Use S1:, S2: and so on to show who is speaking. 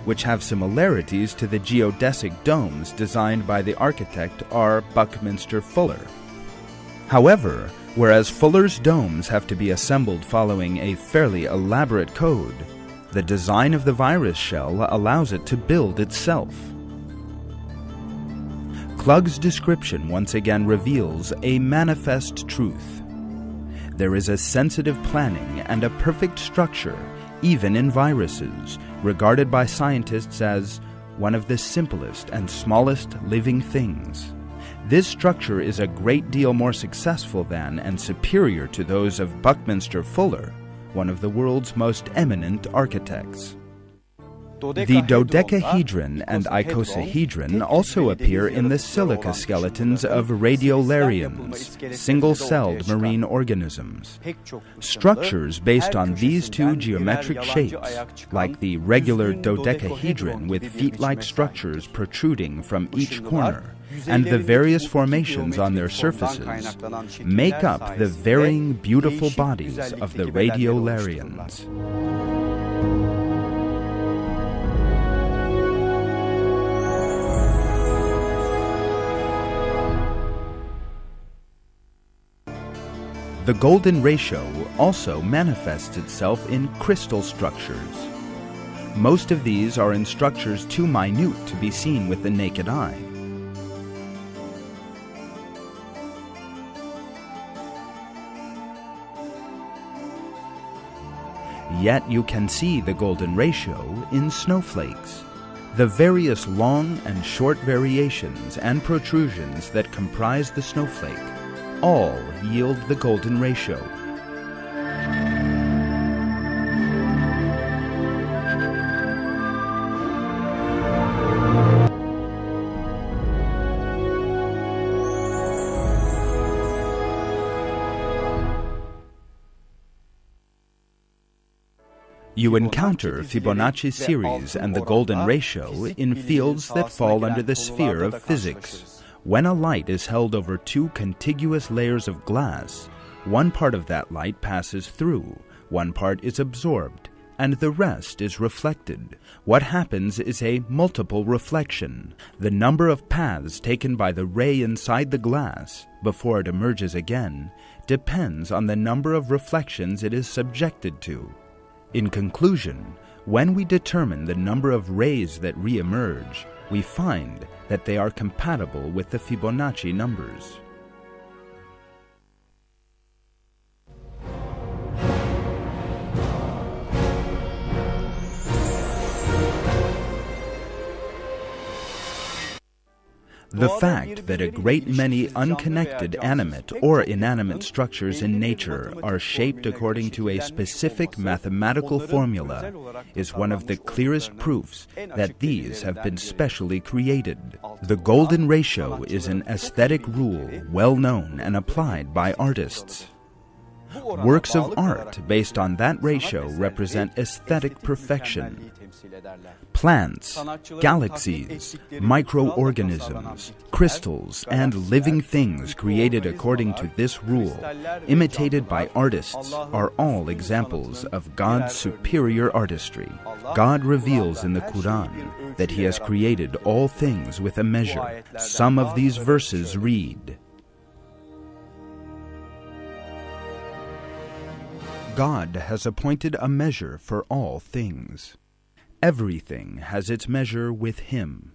S1: which have similarities to the geodesic domes designed by the architect R. Buckminster Fuller. However, whereas Fuller's domes have to be assembled following a fairly elaborate code, the design of the virus shell allows it to build itself. Klug's description once again reveals a manifest truth. There is a sensitive planning and a perfect structure, even in viruses, regarded by scientists as one of the simplest and smallest living things. This structure is a great deal more successful than and superior to those of Buckminster Fuller, one of the world's most eminent architects. The dodecahedron and icosahedron also appear in the silica skeletons of radiolarians, single-celled marine organisms. Structures based on these two geometric shapes, like the regular dodecahedron with feet-like structures protruding from each corner, and the various formations on their surfaces, make up the varying beautiful bodies of the radiolarians. The golden ratio also manifests itself in crystal structures. Most of these are in structures too minute to be seen with the naked eye. Yet you can see the golden ratio in snowflakes. The various long and short variations and protrusions that comprise the snowflake all yield the golden ratio. You encounter Fibonacci series and the golden ratio in fields that fall under the sphere of physics. When a light is held over two contiguous layers of glass, one part of that light passes through, one part is absorbed, and the rest is reflected. What happens is a multiple reflection. The number of paths taken by the ray inside the glass, before it emerges again, depends on the number of reflections it is subjected to. In conclusion, when we determine the number of rays that re-emerge, we find that they are compatible with the Fibonacci numbers. The fact that a great many unconnected animate or inanimate structures in nature are shaped according to a specific mathematical formula is one of the clearest proofs that these have been specially created. The golden ratio is an aesthetic rule well known and applied by artists. Works of art based on that ratio represent aesthetic perfection. Plants, galaxies, microorganisms, crystals, and living things created according to this rule, imitated by artists, are all examples of God's superior artistry. God reveals in the Quran that He has created all things with a measure. Some of these verses read, God has appointed a measure for all things. Everything has its measure with Him.